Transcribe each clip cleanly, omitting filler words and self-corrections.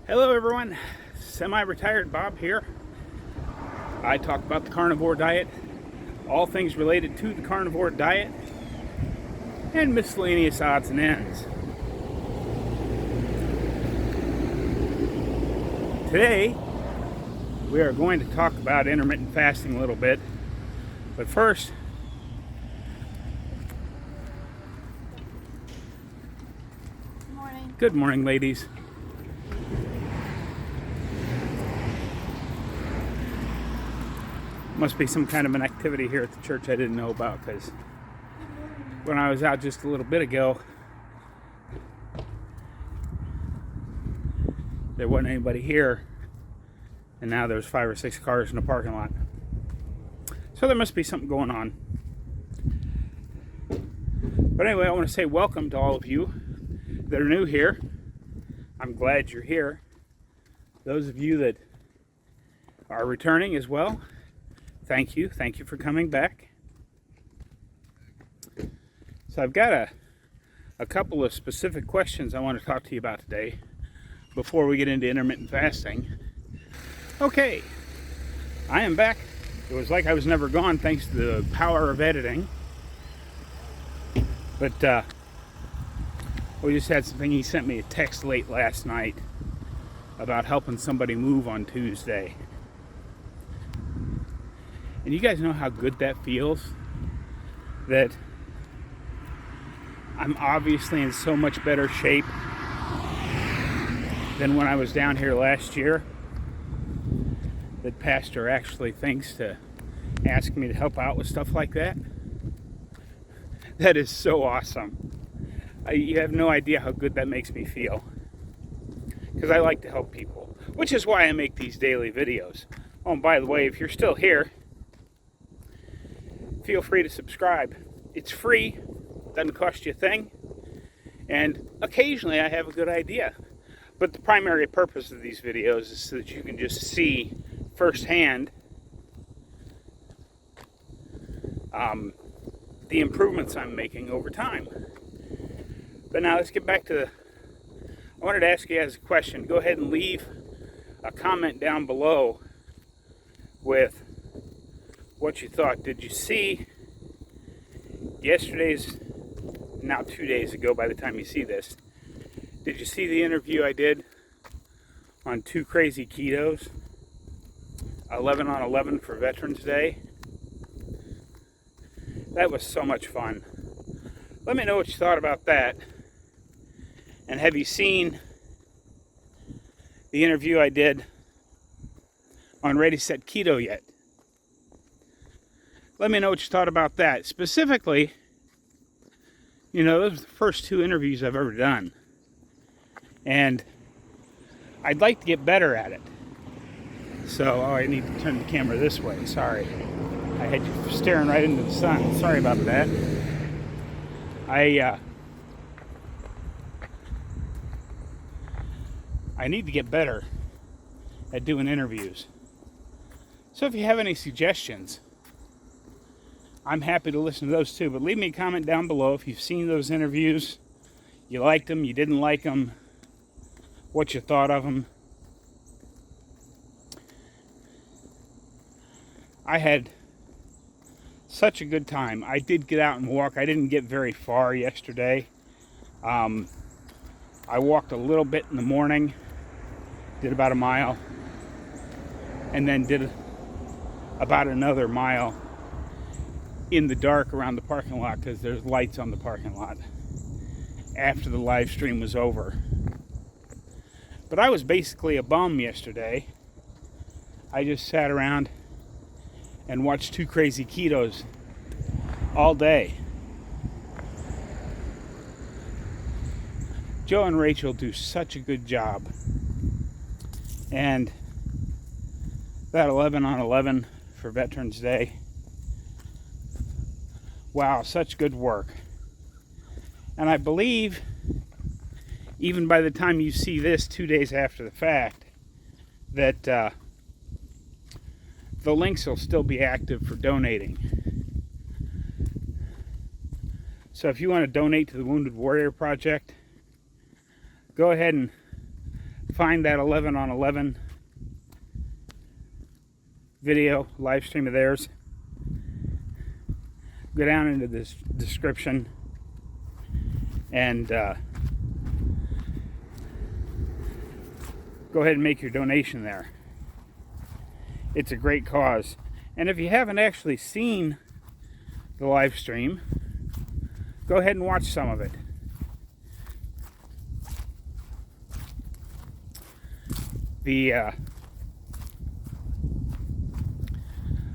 Hello everyone, semi-retired Bob here. I talk about the carnivore diet, all things related to the carnivore diet, and miscellaneous odds and ends. Today, we are going to talk about intermittent fasting a little bit, but first, good morning ladies. Must be some kind of an activity here at the church I didn't know about, because when I was out just a little bit ago, there wasn't anybody here, and now there's 5 or 6 cars in the parking lot. So there must be something going on. But anyway, I want to say welcome to all of you that are new here. I'm glad you're here. Those of you that are returning as well, thank you. Thank you for coming back. So I've got a couple of specific questions I want to talk to you about today before we get into intermittent fasting. Okay, I am back. It was like I was never gone thanks to the power of editing. But we just had something. He sent me a text late last night about helping somebody move on Tuesday. And you guys know how good that feels? That I'm obviously in so much better shape than when I was down here last year. That Pastor actually thinks to ask me to help out with stuff like that. That is so awesome. You have no idea how good that makes me feel. Because I like to help people. Which is why I make these daily videos. Oh, and by the way, if you're still here, feel free to subscribe. It's free, doesn't cost you a thing, and occasionally I have a good idea. But the primary purpose of these videos is so that you can just see firsthand the improvements I'm making over time. But now let's get back to I wanted to ask you guys a question. Go ahead and leave a comment down below with what you thought. Did you see now 2 days ago by the time you see this, did you see the interview I did on 2KrazyKetos, 11 on 11 for Veterans Day? That was so much fun. Let me know what you thought about that. And have you seen the interview I did on Ready, Set, Keto yet? Let me know what you thought about that. Specifically, those are the first 2 interviews I've ever done. And I'd like to get better at it. So, I need to turn the camera this way. Sorry. I had you staring right into the sun. Sorry about that. I need to get better at doing interviews. So if you have any suggestions, I'm happy to listen to those too, but leave me a comment down below if you've seen those interviews, you liked them, you didn't like them, what you thought of them. I had such a good time. I did get out and walk. I didn't get very far yesterday. I walked a little bit in the morning, did about a mile, and then did about another mile in the dark around the parking lot, because there's lights on the parking lot, after the live stream was over. But I was basically a bum yesterday. I just sat around and watched 2KrazyKetos all day. Joe and Rachel do such a good job. And that 11 on 11 for Veterans Day, wow, such good work. And I believe, even by the time you see this 2 days after the fact, that the links will still be active for donating. So if you want to donate to the Wounded Warrior Project, go ahead and find that 11 on 11 video, live stream of theirs, go down into this description and go ahead and make your donation there. It's a great cause. And if you haven't actually seen the live stream, go ahead and watch some of it.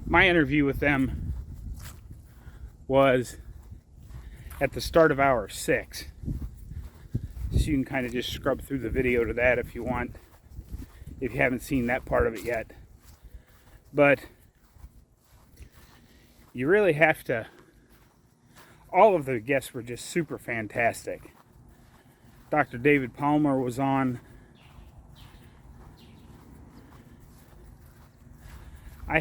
My interview with them was at the start of hour 6. So you can kind of just scrub through the video to that if you want, if you haven't seen that part of it yet. But you really have to, all of the guests were just super fantastic. Dr. David Palmer was on. I'm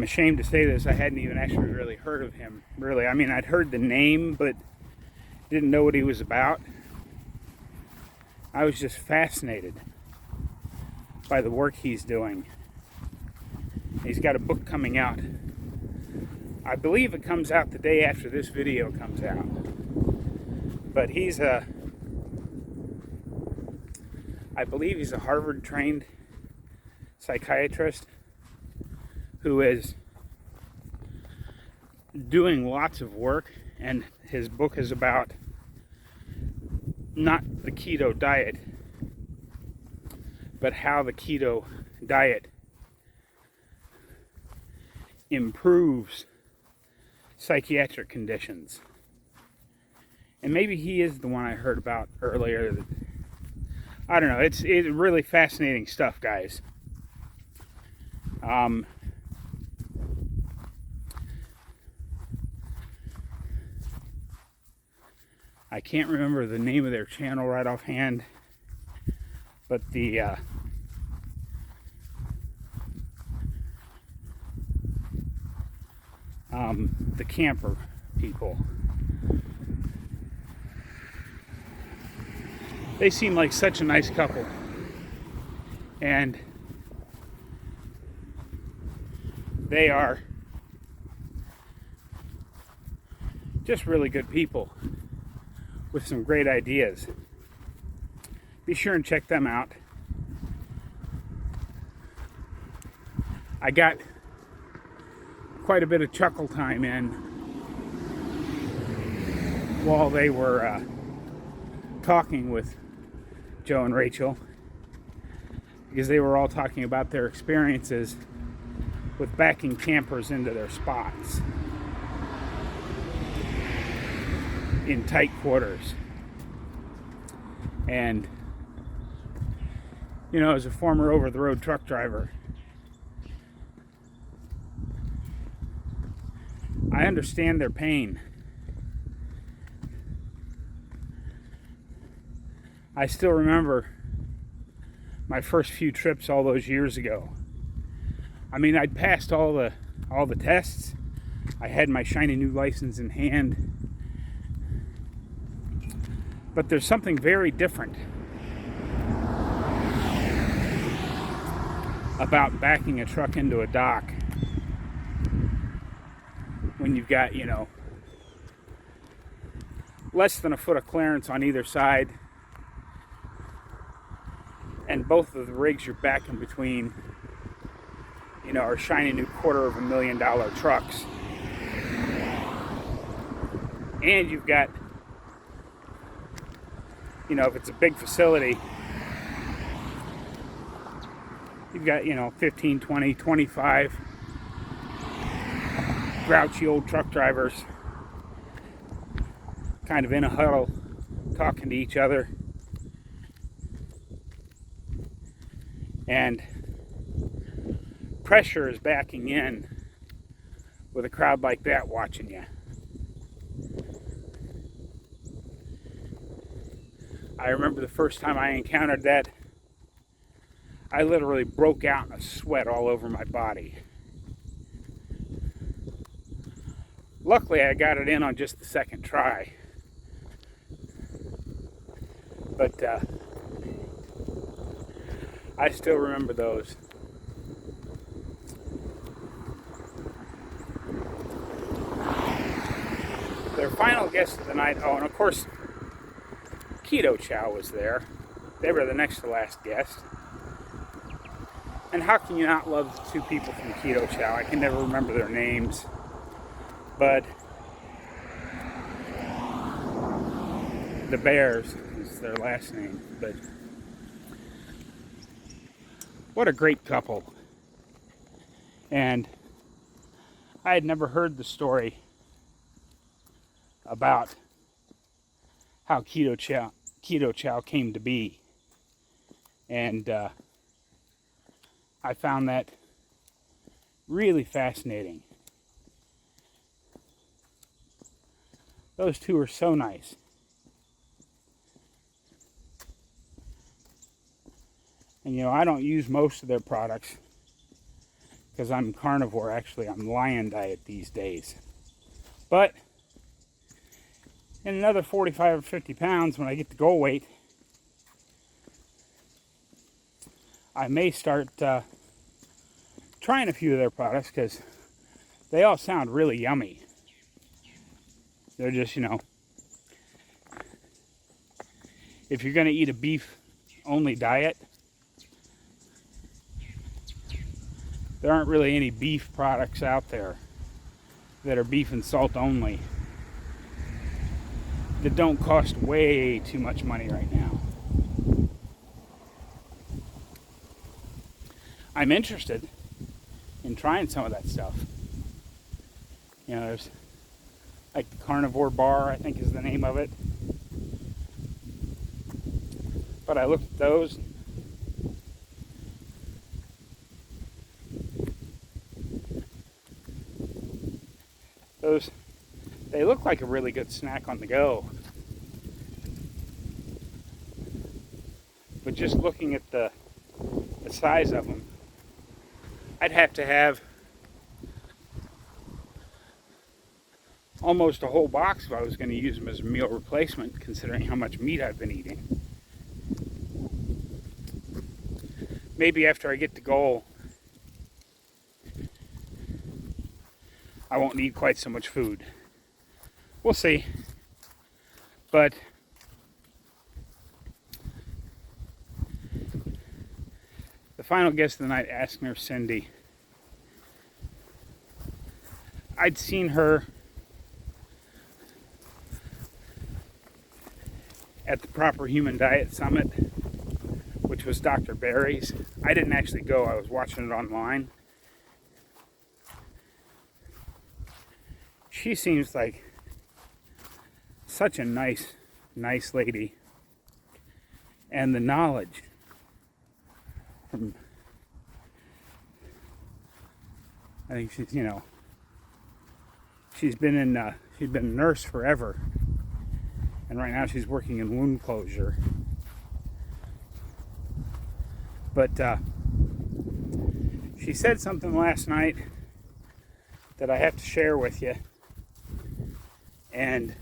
ashamed to say this, I hadn't even actually really heard of him, really. I mean, I'd heard the name, but didn't know what he was about. I was just fascinated by the work he's doing. He's got a book coming out. I believe it comes out the day after this video comes out. But I believe he's a Harvard-trained psychiatrist who is doing lots of work, and his book is about not the keto diet, but how the keto diet improves psychiatric conditions. And maybe he is the one I heard about earlier. I don't know. It's really fascinating stuff, guys. I can't remember the name of their channel right offhand, but the camper people, they seem like such a nice couple, and they are just really good people with some great ideas. Be sure and check them out. I got quite a bit of chuckle time in while they were talking with Joe and Rachel, because they were all talking about their experiences with backing campers into their spots in tight quarters. And, you know, as a former over-the-road truck driver, I understand their pain. I still remember my first few trips all those years ago. I mean, I'd passed all the tests. I had my shiny new license in hand. But there's something very different about backing a truck into a dock when you've got, you know, less than a foot of clearance on either side, and both of the rigs you're backing between, you know, are shiny new $250,000 trucks. And you've got, you know, if it's a big facility, you've got, you know, 15, 20, 25 grouchy old truck drivers kind of in a huddle talking to each other. And pressure is backing in with a crowd like that watching you. I remember the first time I encountered that, I literally broke out in a sweat all over my body. Luckily, I got it in on just the second try. But I still remember those. Their final guest of the night, oh, and of course, Keto Chow was there. They were the next to last guest. And how can you not love the two people from Keto Chow? I can never remember their names. But the Bears is their last name. But what a great couple. And I had never heard the story about how Keto Chow came to be. And I found that really fascinating. Those two are so nice. And I don't use most of their products because I'm carnivore. Actually, I'm lion diet these days. But in another 45 or 50 pounds, when I get to goal weight, I may start trying a few of their products because they all sound really yummy. They're just, if you're going to eat a beef-only diet, there aren't really any beef products out there that are beef and salt only that don't cost way too much money right now. I'm interested in trying some of that stuff. There's like the Carnivore Bar, I think is the name of it. But I looked at those. They look like a really good snack on the go. But just looking at the size of them, I'd have to have almost a whole box if I was going to use them as a meal replacement, considering how much meat I've been eating. Maybe after I get to goal, I won't need quite so much food. We'll see. But the final guest of the night, asked Nurse Cindy. I'd seen her at the Proper Human Diet Summit, which was Dr. Barry's. I didn't actually go, I was watching it online. She seems like such a nice lady. And the knowledge from, I think she's been a nurse forever. And right now she's working in wound closure. But she said something last night that I have to share with you. And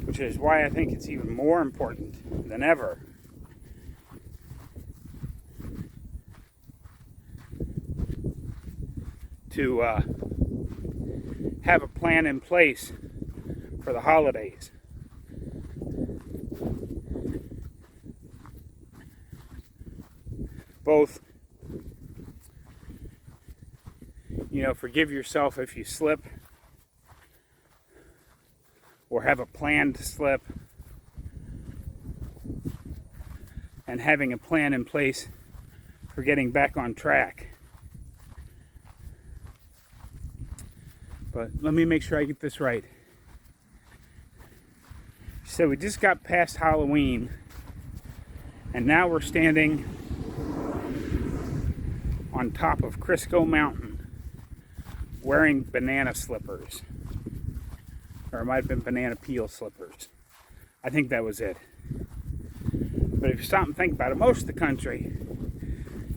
which is why I think it's even more important than ever to have a plan in place for the holidays. Both, forgive yourself if you slip, or have a plan to slip, and having a plan in place for getting back on track. But let me make sure I get this right. So we just got past Halloween, and now we're standing on top of Crisco Mountain wearing banana slippers. Or it might have been banana peel slippers. I think that was it. But if you stop and think about it, most of the country,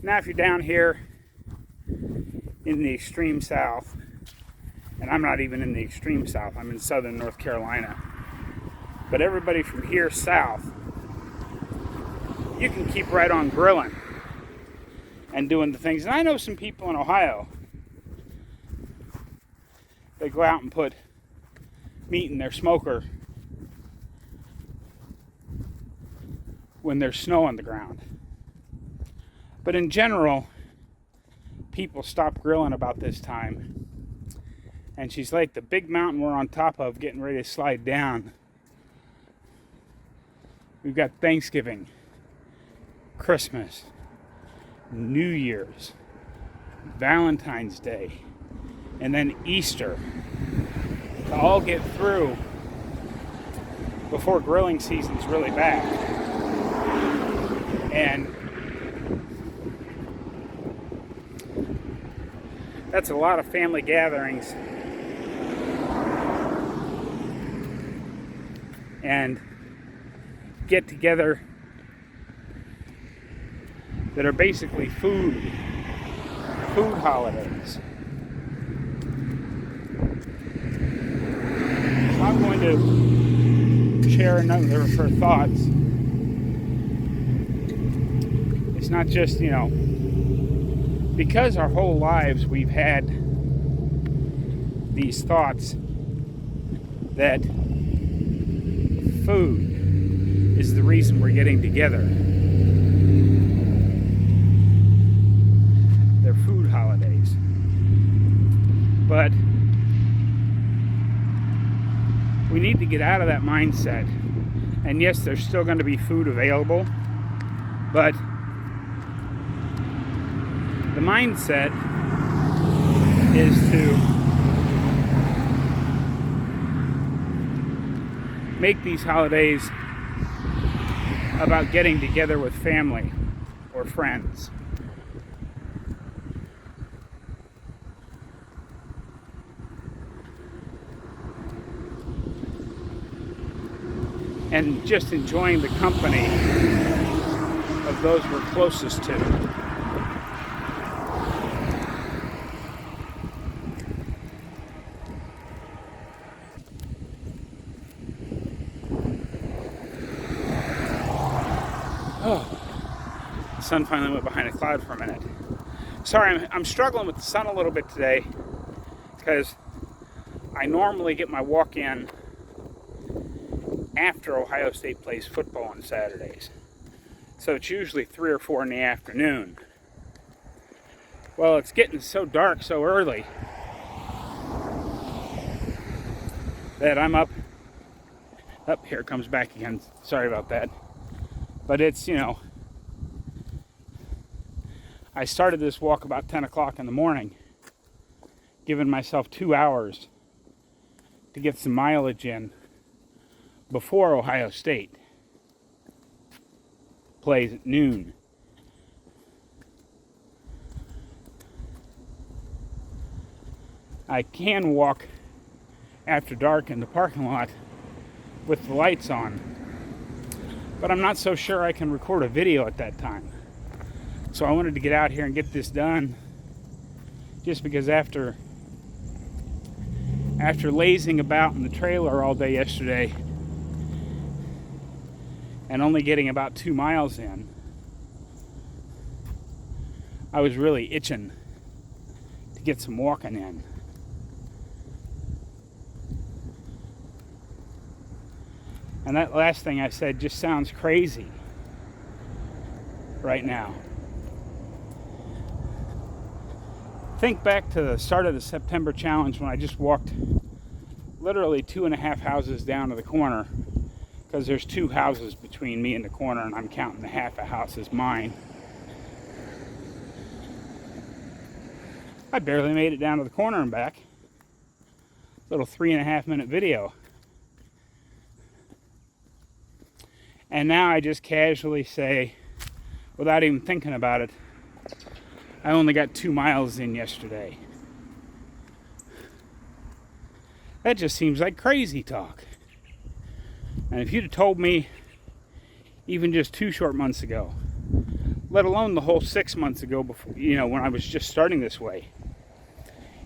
now if you're down here in the extreme south, And I'm not even in the extreme south. I'm in southern North Carolina. But everybody from here south, you can keep right on grilling and doing the things. And I know some people in Ohio, they go out and put meat in their smoker when there's snow on the ground. But in general, people stop grilling about this time. And she's like, the big mountain we're on top of getting ready to slide down. We've got Thanksgiving, Christmas, New Year's, Valentine's Day, and then Easter to all get through before grilling season's really back. And that's a lot of family gatherings and get together that are basically food holidays. So I'm going to share another of her thoughts. It's not just, because our whole lives we've had these thoughts that food is the reason we're getting together. They're food holidays. But we need to get out of that mindset. And yes, there's still going to be food available, but the mindset is to make these holidays about getting together with family or friends. And just enjoying the company of those we're closest to. Oh, the sun finally went behind a cloud for a minute. Sorry, I'm struggling with the sun a little bit today because I normally get my walk in after Ohio State plays football on Saturdays. So it's usually 3 or 4 in the afternoon. Well, it's getting so dark so early that I'm up. Here it comes back again. Sorry about that. But it's, I started this walk about 10 o'clock in the morning, giving myself 2 hours to get some mileage in before Ohio State plays at noon. I can walk after dark in the parking lot with the lights on, but I'm not so sure I can record a video at that time. So I wanted to get out here and get this done, just because after lazing about in the trailer all day yesterday and only getting about 2 miles in, I was really itching to get some walking in. And that last thing I said just sounds crazy right now. Think back to the start of the September challenge when I just walked literally 2.5 houses down to the corner, because there's 2 houses between me and the corner, and I'm counting the half a house as mine. I barely made it down to the corner and back. Little 3.5 minute video. And now I just casually say, without even thinking about it, I only got 2 miles in yesterday. That just seems like crazy talk. And if you'd have told me even just 2 short months ago, let alone the whole 6 months ago, before, when I was just starting this way,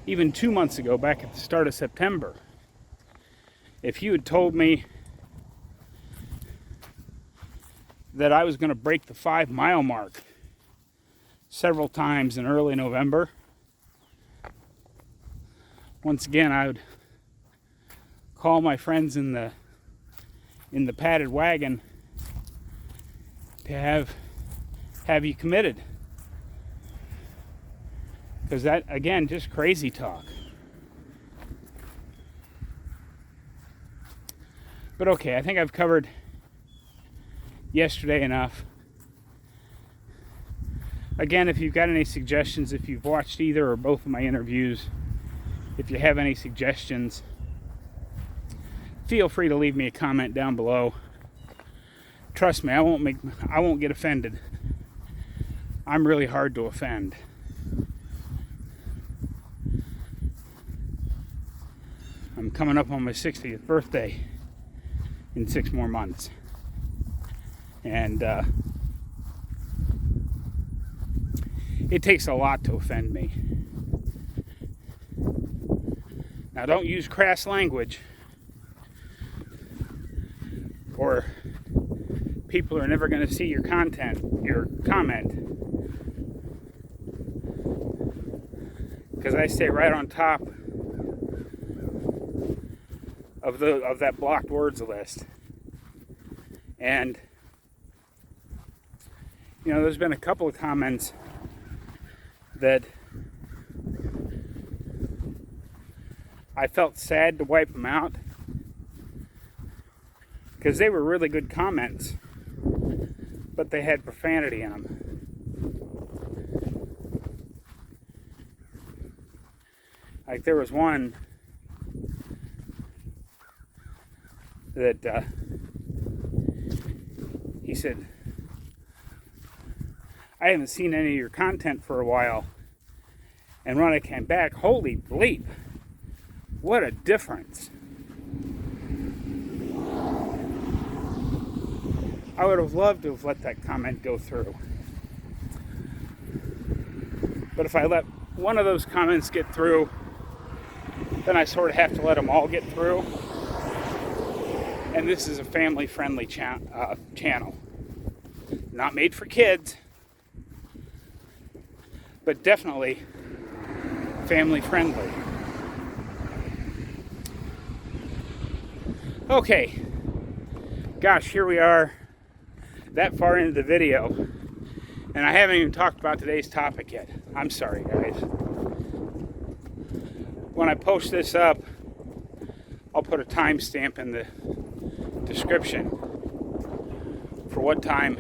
even 2 months ago, back at the start of September, if you had told me that I was going to break the 5-mile mark several times in early November, once again, I would call my friends in the padded wagon to have you committed. Because that, again, just crazy talk. But okay, I think I've covered yesterday enough. Again, if you've got any suggestions, if you've watched either or both of my interviews, if you have any suggestions, feel free to leave me a comment down below. Trust me, I won't get offended. I'm really hard to offend. I'm coming up on my 60th birthday in 6 more months. And it takes a lot to offend me. Now, don't use crass language, or people are never going to see your content, your comment. Because I stay right on top of that blocked words list. And there's been a couple of comments that I felt sad to wipe them out, because they were really good comments, but they had profanity in them. Like, there was one that he said, "I haven't seen any of your content for a while, and when I came back, holy bleep, what a difference." I would have loved to have let that comment go through. But if I let one of those comments get through, then I sort of have to let them all get through. And this is a family-friendly channel. Not made for kids, but definitely family-friendly. Okay. Gosh, here we are, that far into the video, and I haven't even talked about today's topic yet. I'm sorry, guys. When I post this up, I'll put a timestamp in the description for what time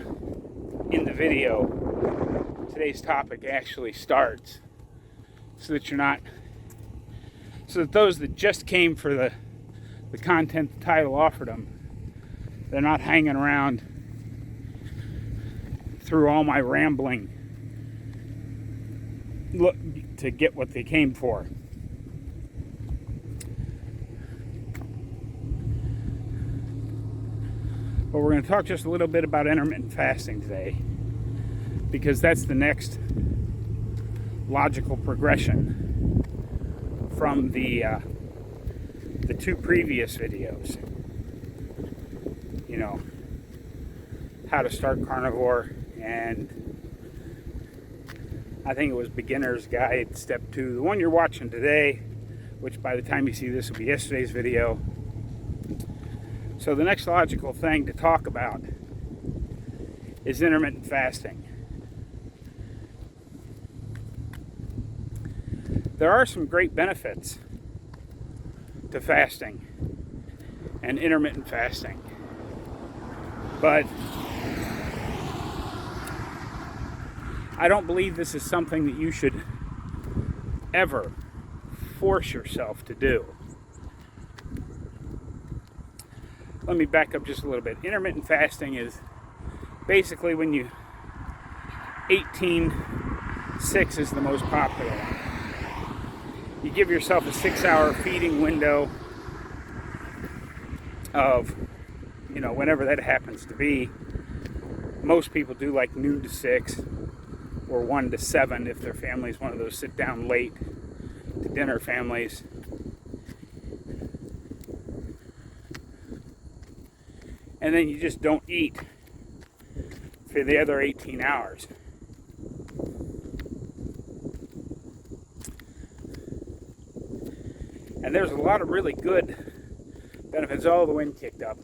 in the video today's topic actually starts, so that those that just came for the content the title offered them, they're not hanging around through all my rambling to get what they came for. But we're going to talk just a little bit about intermittent fasting today, because that's the next logical progression from the 2 previous videos. How to start carnivore, and I think it was Beginner's Guide Step 2. The one you're watching today, which by the time you see this will be yesterday's video. So the next logical thing to talk about is intermittent fasting. There are some great benefits to fasting and intermittent fasting, but I don't believe this is something that you should ever force yourself to do. Let me back up just a little bit. Intermittent fasting is basically when 18-6 is the most popular one. You give yourself a 6-hour feeding window of, whenever that happens to be. Most people do like noon to 6 or 1 to 7 if their family's one of those sit down late to dinner families. And then you just don't eat for the other 18 hours. And there's a lot of really good benefits. Oh, the wind kicked up.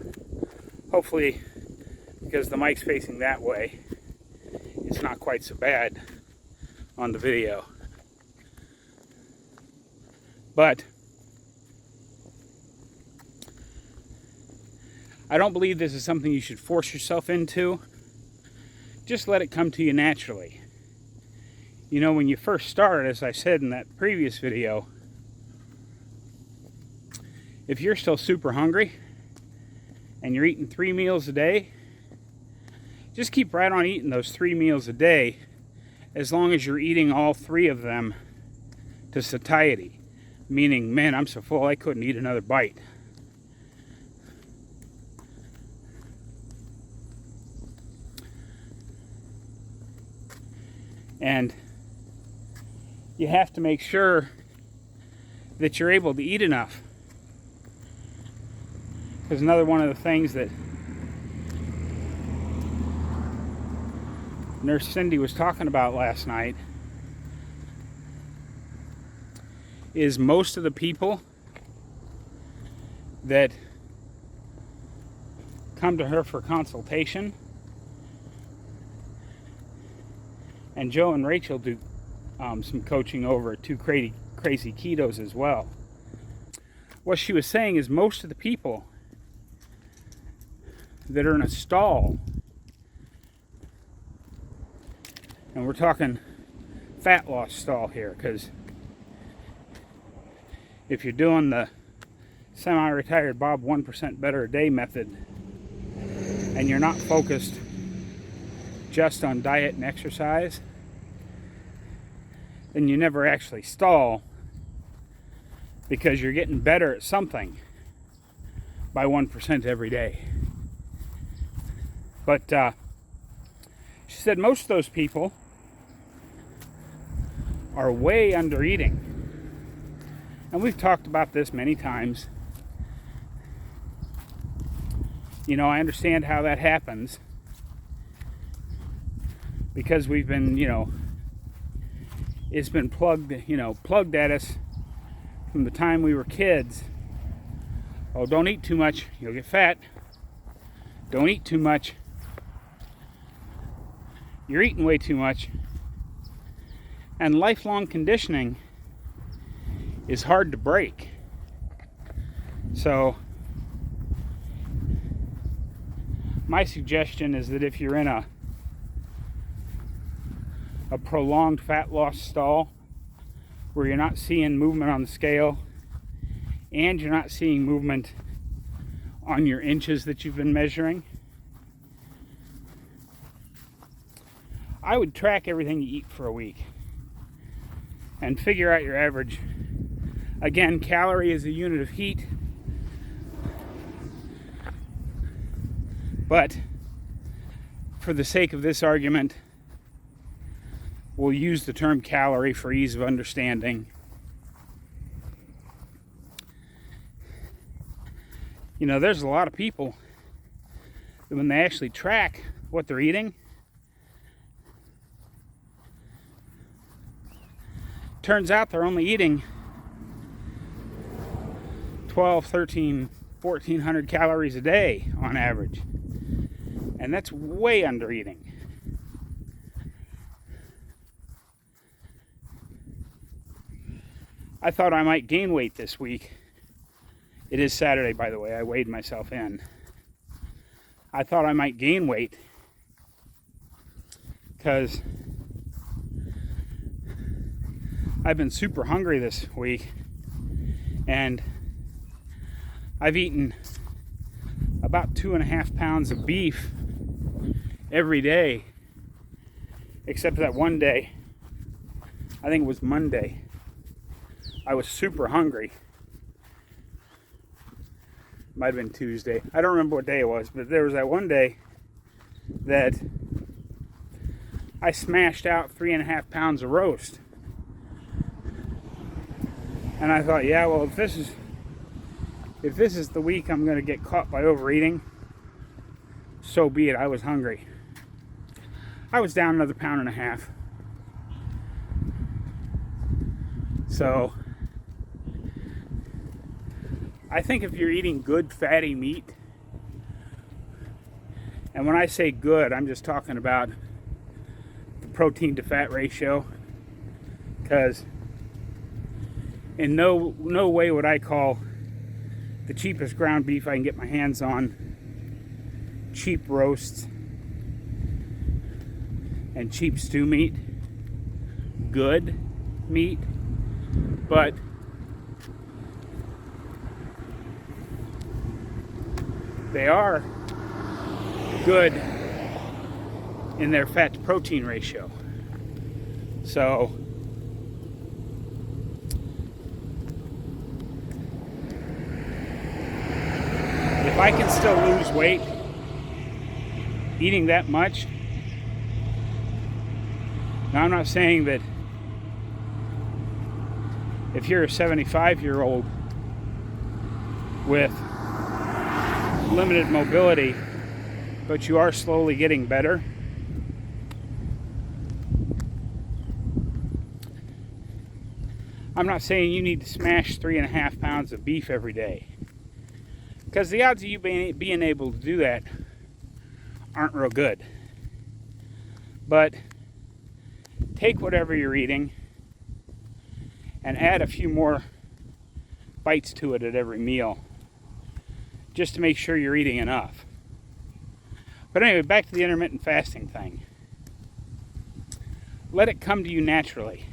Hopefully, because the mic's facing that way, it's not quite so bad on the video. But I don't believe this is something you should force yourself into. Just let it come to you naturally. You know, when you first start, as I said in that previous video, if you're still super hungry and you're eating 3 meals a day, just keep right on eating those 3 meals a day, as long as you're eating all 3 of them to satiety. Meaning, man, I'm so full I couldn't eat another bite. And you have to make sure that you're able to eat enough. Because another one of the things that Nurse Cindy was talking about last night is most of the people that come to her for consultation, and Joe and Rachel do some coaching over at 2KrazyKetos as well. What she was saying is most of the people that are in a stall, and we're talking fat loss stall here, because if you're doing the semi-retired Bob 1% better a day method and you're not focused just on diet and exercise, then you never actually stall, because you're getting better at something by 1% every day. But she said most of those people are way under eating. And we've talked about this many times. You know, I understand how that happens, because we've been, it's been plugged at us from the time we were kids. Oh, don't eat too much, you'll get fat. Don't eat too much. You're eating way too much. And lifelong conditioning is hard to break. So my suggestion is that if you're in a prolonged fat loss stall where you're not seeing movement on the scale and you're not seeing movement on your inches that you've been measuring, I would track everything you eat for a week and figure out your average. Again, calorie is a unit of heat, but for the sake of this argument, we'll use the term calorie for ease of understanding. You know, there's a lot of people that when they actually track what they're eating, turns out they're only eating 12, 13, 1400 calories a day on average. And that's way under eating. I thought I might gain weight this week. It is Saturday, by the way. I weighed myself in. I thought I might gain weight because I've been super hungry this week, and I've eaten about 2.5 pounds of beef every day, except that one day, I think it was Monday, I was super hungry. Might have been Tuesday. I don't remember what day it was, but there was that one day that I smashed out 3.5 pounds of roast. And I thought, yeah, well, if this is the week I'm going to get caught by overeating, so be it. I was hungry. I was down another 1.5 pounds. So I think if you're eating good fatty meat, and when I say good, I'm just talking about the protein to fat ratio, because in no way would I call the cheapest ground beef I can get my hands on, cheap roasts and cheap stew meat, good meat. But they are good in their fat to protein ratio. So if I can still lose weight eating that much, now I'm not saying that if you're a 75-year-old with limited mobility, but you are slowly getting better, I'm not saying you need to smash 3.5 pounds of beef every day, because the odds of you being able to do that aren't real good. But take whatever you're eating and add a few more bites to it at every meal, just to make sure you're eating enough. But anyway, back to the intermittent fasting thing. Let it come to you naturally.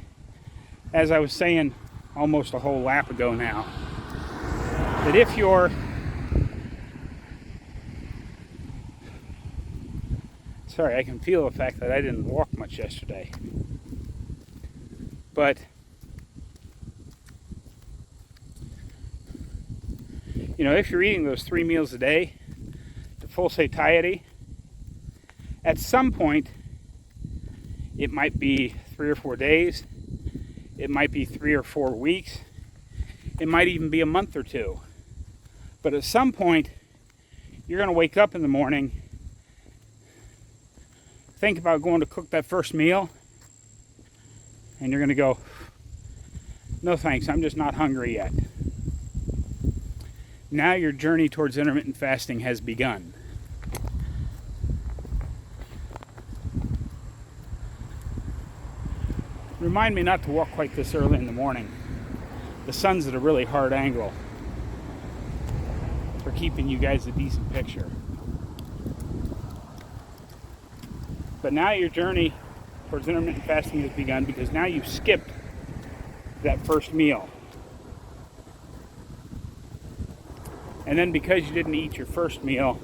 As I was saying almost a whole lap ago now, that if you're sorry, I can feel the fact that I didn't walk much yesterday. But you know, if you're eating those 3 meals a day to full satiety, at some point, it might be 3 or 4 days, it might be 3 or 4 weeks, it might even be a month or 2. But at some point, you're going to wake up in the morning, think about going to cook that first meal, and you're going to go, no thanks, I'm just not hungry yet. Now your journey towards intermittent fasting has begun. Remind me not to walk quite this early in the morning. The sun's at a really hard angle for keeping you guys a decent picture. But now your journey towards intermittent fasting has begun, because now you've skipped that first meal. And then because you didn't eat your first meal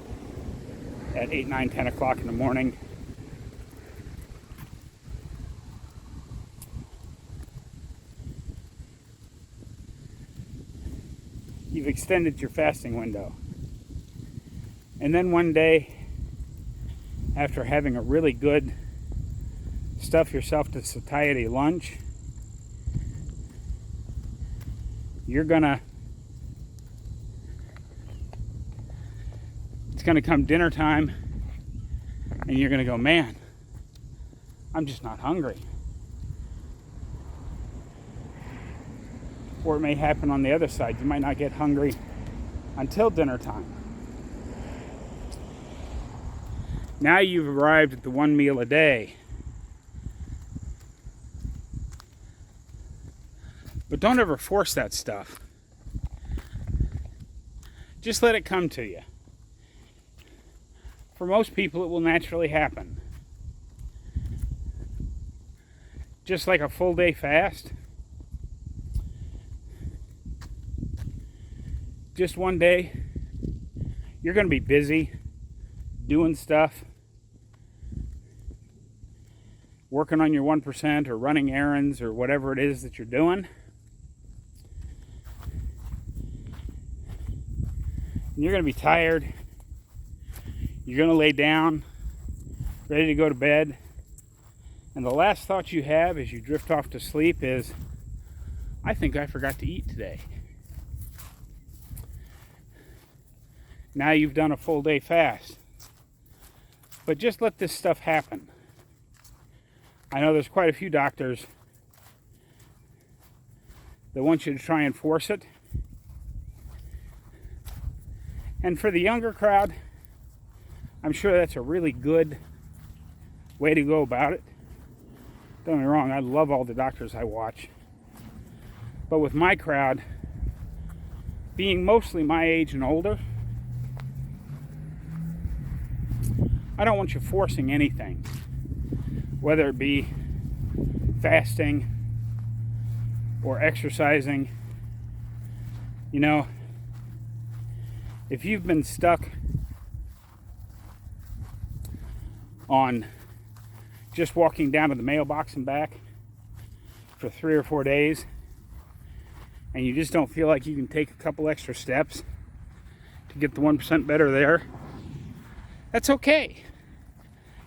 at 8, 9, 10 o'clock in the morning, you've extended your fasting window. And then one day, after having a really good stuff yourself to satiety lunch, it's gonna come dinner time, and you're gonna go, man, I'm just not hungry. Or it may happen on the other side. You might not get hungry until dinner time. Now you've arrived at the 1 meal a day. But don't ever force that stuff. Just let it come to you. For most people, it will naturally happen. Just like a full day fast. Just one day, you're going to be busy doing stuff, working on your 1% or running errands or whatever it is that you're doing. And you're going to be tired. You're going to lay down, ready to go to bed. And the last thought you have as you drift off to sleep is, I think I forgot to eat today. Now you've done a full day fast. But just let this stuff happen. I know there's quite a few doctors that want you to try and force it. And for the younger crowd, I'm sure that's a really good way to go about it. Don't get me wrong, I love all the doctors I watch. But with my crowd, being mostly my age and older, I don't want you forcing anything, whether it be fasting or exercising. You know, if you've been stuck on just walking down to the mailbox and back for 3 or 4 days, and you just don't feel like you can take a couple extra steps to get the 1% better there, that's okay.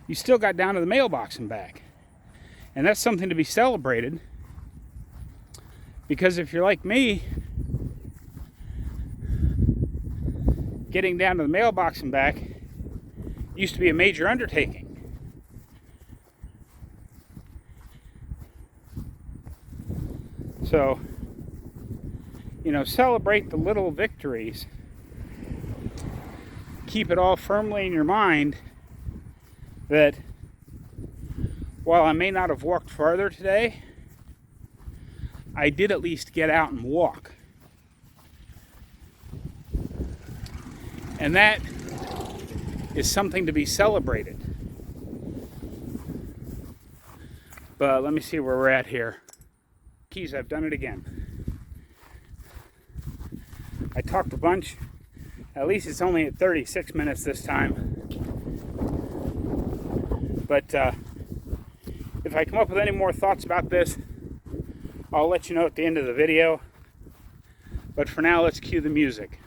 You still got down to the mailbox and back. And that's something to be celebrated. Because if you're like me, getting down to the mailbox and back used to be a major undertaking. So, you know, celebrate the little victories. Keep it all firmly in your mind that while I may not have walked farther today, I did at least get out and walk. And that is something to be celebrated. But let me see where we're at here. Keys, I've done it again. I talked a bunch. At least it's only at 36 minutes this time. But if I come up with any more thoughts about this, I'll let you know at the end of the video. But for now, let's cue the music.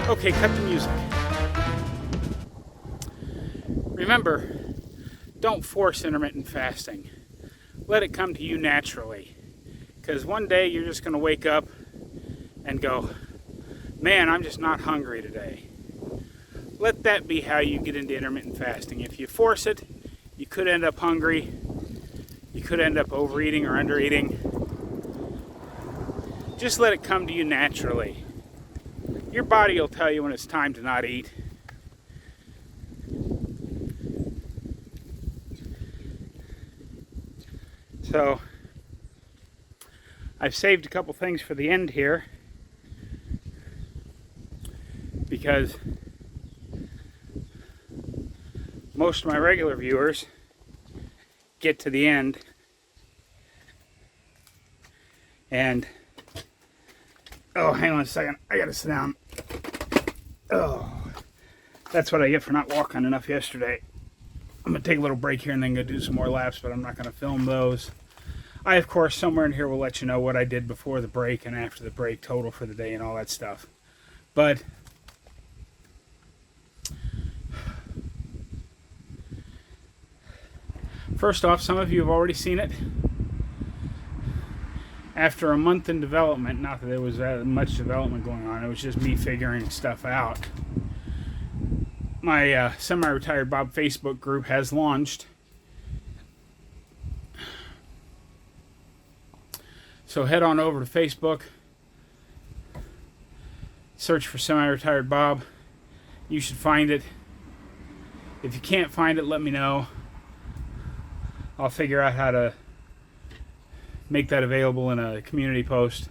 Okay, cut the music. Remember, don't force intermittent fasting. Let it come to you naturally. Because one day you're just going to wake up and go, man, I'm just not hungry today. Let that be how you get into intermittent fasting. If you force it, you could end up hungry. You could end up overeating or undereating. Just let it come to you naturally. Your body will tell you when it's time to not eat. So, I've saved a couple things for the end here because most of my regular viewers get to the end and, oh, hang on a second, I gotta sit down. Oh, that's what I get for not walking enough yesterday. I'm gonna take a little break here and then go do some more laps, but I'm not gonna film those. I, of course, somewhere in here will let you know what I did before the break and after the break, total for the day and all that stuff. But first off, some of you have already seen it. After a month in development, not that there was that much development going on, it was just me figuring stuff out. My Semi-Retired Bob Facebook group has launched. So head on over to Facebook, search for Semi-Retired Bob. You should find it. If you can't find it, let me know. I'll figure out how to make that available in a community post.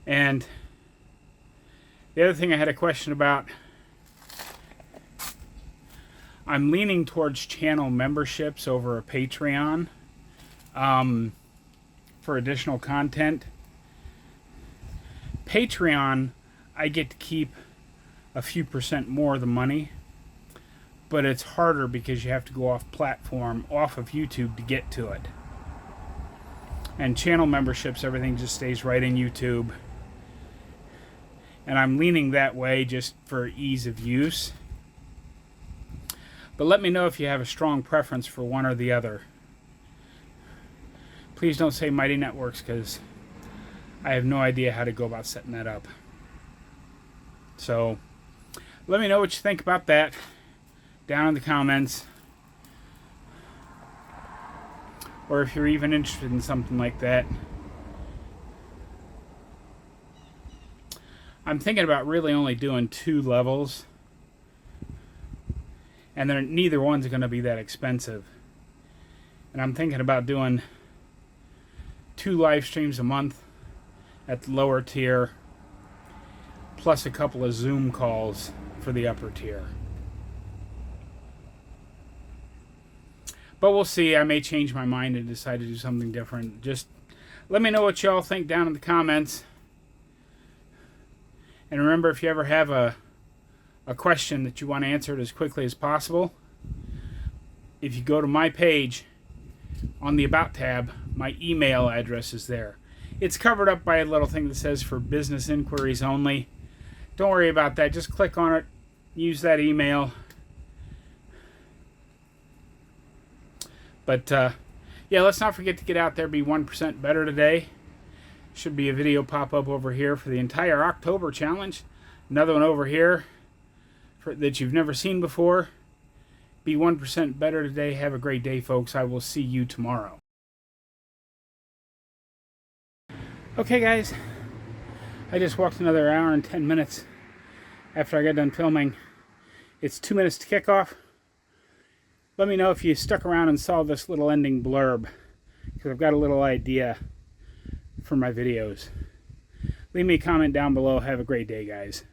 And the other thing I had a question about, I'm leaning towards channel memberships over a Patreon for additional content. Patreon, I get to keep a few percent more of the money, but it's harder because you have to go off platform, off of YouTube to get to it. And channel memberships, everything just stays right in YouTube. And I'm leaning that way just for ease of use. But let me know if you have a strong preference for one or the other. Please don't say Mighty Networks, because I have no idea how to go about setting that up. So let me know what you think about that down in the comments, or if you're even interested in something like that. I'm thinking about really only doing 2 levels, and neither one's going to be that expensive. And I'm thinking about doing 2 live streams a month at the lower tier, plus a couple of Zoom calls for the upper tier. But we'll see. I may change my mind and decide to do something different. Just let me know what y'all think down in the comments. And remember, if you ever have a question that you want answered as quickly as possible, if you go to my page on the About tab, my email address is there. It's covered up by a little thing that says for business inquiries only. Don't worry about that. Just click on it. Use that email. But, yeah, let's not forget to get out there, be 1% better today. Should be a video pop up over here for the entire October challenge. Another one over here that you've never seen before. Be 1% better today. Have a great day, folks. I will see you tomorrow. Okay, guys. I just walked another hour and 10 minutes after I got done filming. It's 2 minutes to kickoff. Let me know if you stuck around and saw this little ending blurb, because I've got a little idea for my videos. Leave me a comment down below. Have a great day, guys.